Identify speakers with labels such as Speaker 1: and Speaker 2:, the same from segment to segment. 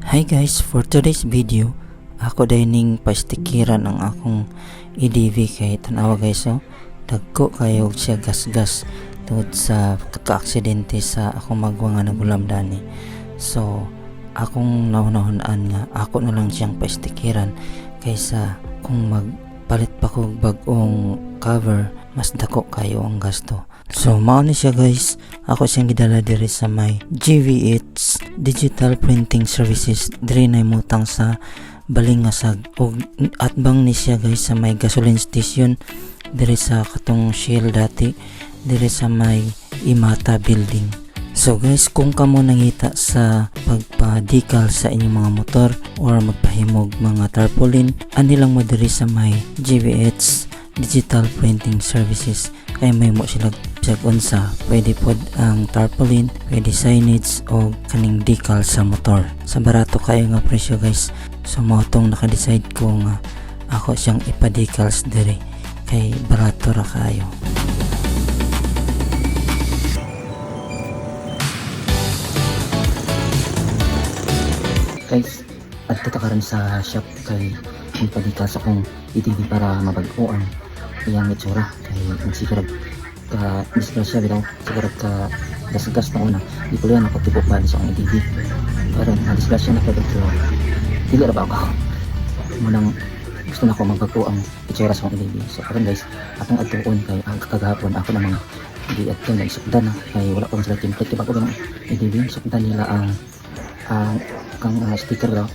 Speaker 1: Hi guys, for today's video, ako dining pastikiran ang akong EDV kay tanawa guys dagko kayo siya gas-gas tungod sa kaka-aksidente sa akong magwa nga nagulam dani. So, akong naunahunaan nga ako na lang siyang pastikiran kaysa kung magpalit pa ko bagong cover, mas dako kayo ang gasto. So mao ni siya guys, ako siyang gidala diri sa may GVH Digital Printing Services diri na mutang sa Balingasag ug atbang ni siya guys sa may gasoline station diri sa katong Shell dati diri sa may Imata building. So guys, kung kamo nangita sa pagpa-decal sa inyong mga motor or magpahimog mga tarpaulin, ani lang mo diri sa may GVH Digital Printing Services kay may mo sila unsa pwede pod ang tarpaulin, pwede signage o kaning decal sa motor sa barato kayo nga presyo guys. So mao tong naka-decide ko nga ako siyang ipa-decals diri kay barato ra kayo. Guys, adto ta karon sa shop kay ipa-decals akong EDV para mabag-oan iyang itsura kay magsigurad ka disgrasya bitaw sigurad ka gas-gas na una di ko yan nakatibok pa sa akong EDV pero disgrasya na pwede ito dili ra ba ako munang gusto na ako magbago ang itsura sa akong EDV. So karon guys, akong adtuon kay ang kagahapon ako na mga di adto na isukdan na kay wala pang sila template bago ng EDV. Sukdan nila ang sticker daw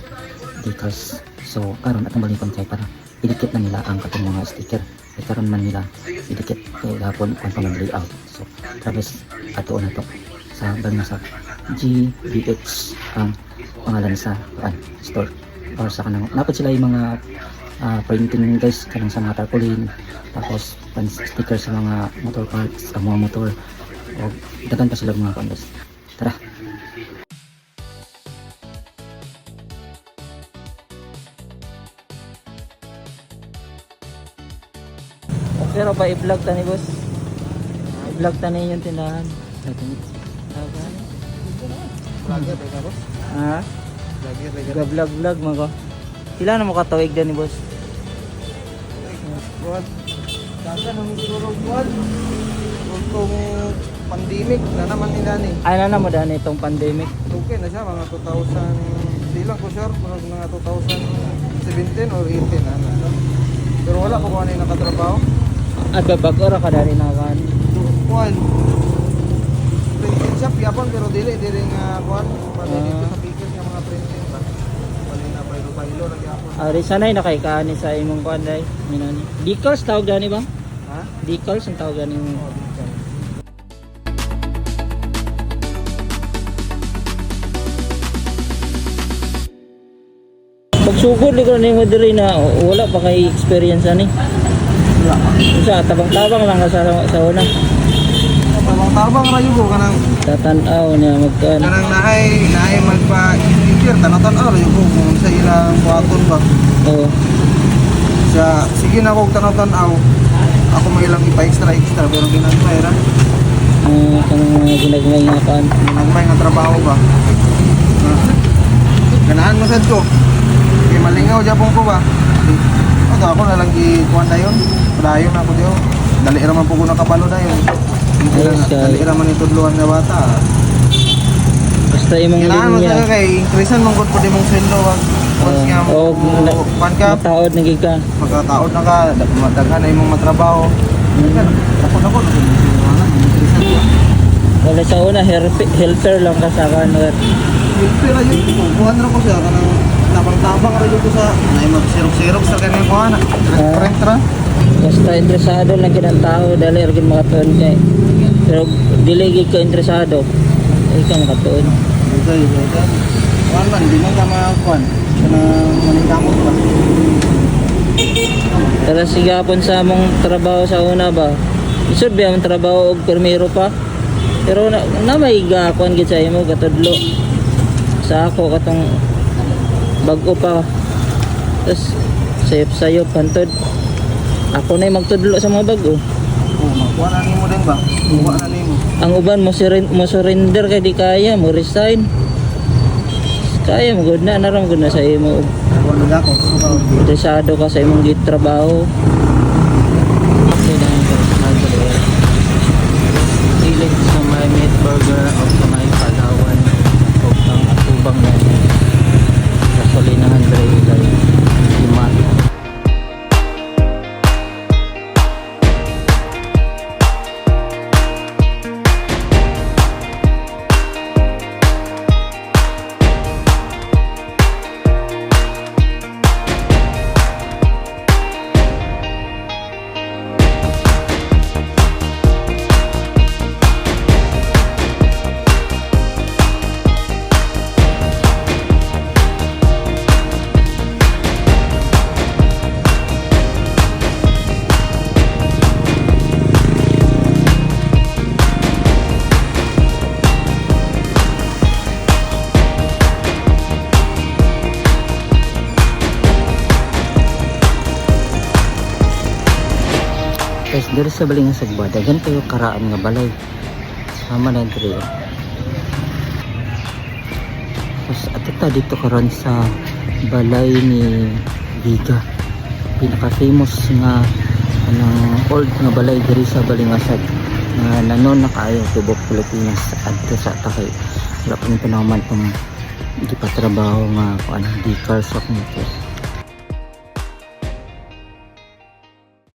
Speaker 1: decals. So karon atong balikan kay para idikit na nila ang katong mga sticker karon man nila idikit kay gahapon ang pang layout. So tapos ato na to sa Balingasag GVH ang pangalan sa store or sa kanang napad sila yung mga printing guys kanang sa mga tarpaulin, tapos pan sticker sa mga motor parts, sa mga motor o daghan pa sila mga guys. Tara. Pero pa i-vlog ta ni boss. I-vlog ta ni yung tindahan. Vlogger ba boss? Ha? Vlog mo ko. Sila na mo katawig din ni boss.
Speaker 2: Buwan. Kasa naman siguro buwan. Kung pandemic na naman nila ni.
Speaker 1: Ay na mo daan itong pandemic.
Speaker 2: Okay na siya mga 2000. Di lang ko sure kung mga 2017 or 18 ano. Pero wala pa kuha na nakatrabaho.
Speaker 1: At bago ra ka dali na kan.
Speaker 2: Kuan. Printing shop yapon pero dili nga kuan. Pati dito sa pickers nga mga printing ba. Pali na baylo lagi ako.
Speaker 1: Ari sanay na kay kaani sa imong kuan dai. Minani. Decals tawag gani ba?
Speaker 2: Ha?
Speaker 1: Decals ang tawag gani mo. Pagsugod ko ni mo diri na wala pa kay experience ani. Sa tabang-tabang lang ka sa una.
Speaker 2: Tabang rayo ko kanang
Speaker 1: Tatanaw niya magkaan.
Speaker 2: kanang naay magpa-sticker tanaw-tanaw rayo ko kung sa ilang buhaton ba.
Speaker 1: Oo.
Speaker 2: Sa sige na ko tanaw-tanaw. Ako may ilang ipa-extra pero ginagmay ra.
Speaker 1: Kanang mga ginagmay nga kaan.
Speaker 2: Ginagmay nga trabaho ba. Ganahan mo sad ko. Kay malingaw japon ko ba. Ito ako na lang gikuan na yun. Padayon na ako diyo. Dali raman po ko nakapalo na yun. Dali raman itudluan na bata.
Speaker 1: Basta imong
Speaker 2: Ganahan mo
Speaker 1: linya.
Speaker 2: sa kay increasean mong good po di mong sweldo wag. Once nga mo pan ka
Speaker 1: Mataod na gid ka.
Speaker 2: magkataod na ka, daghan na imong matrabaho. Ako na ko
Speaker 1: Wala sa una helper lang ka sa kanwer.
Speaker 2: pero yun, buhan na ko siya kanang tabang-tabang ra ko sa nay mag-sirok-sirok sa kanang kuha na. Rent ra.
Speaker 1: Basta interesado lang gid ang tao dali ra gid makatuon kay. Pero dili gid ka interesado. Ikaw makatuon.
Speaker 2: Okay. Kuan man, di man ka makakuan. Kana maningkamot ba?
Speaker 1: Tara sigapon sa among trabaho sa una ba. Isod ba ang trabaho og permero pa. Pero na may gakuan gid sa imo katudlo. Sa ako katong bag-o pa. Tapos sayop-sayop pantod. Ako na yung magtudlo sa mga bag-o.
Speaker 2: Kuha na nimo din ba? Kuha na nimo.
Speaker 1: Ang uban mo surrender kay di kaya mo resign. Kaya mo good na naram good na sa imo.
Speaker 2: Ako na ako. Suka.
Speaker 1: Interesado ka sa imong gitrabaho. Okay na yung personal Silig sa may meat burger o sa may Palawan o pang atubang na gasolinahan dre ilay limat. Guys, dito sa balay nga sagba, dagan kayo karaan nga balay. Sama na dito. Tapos atita dito karon sa balay ni Viga. Pinaka-famous nga anong old nga balay diri sa Balingasag. Nga nanon na kayo tubok Pilipinas adto sa Takay. Wala pa nito naman itong di pa trabaho nga kung anong di car sa kung ito.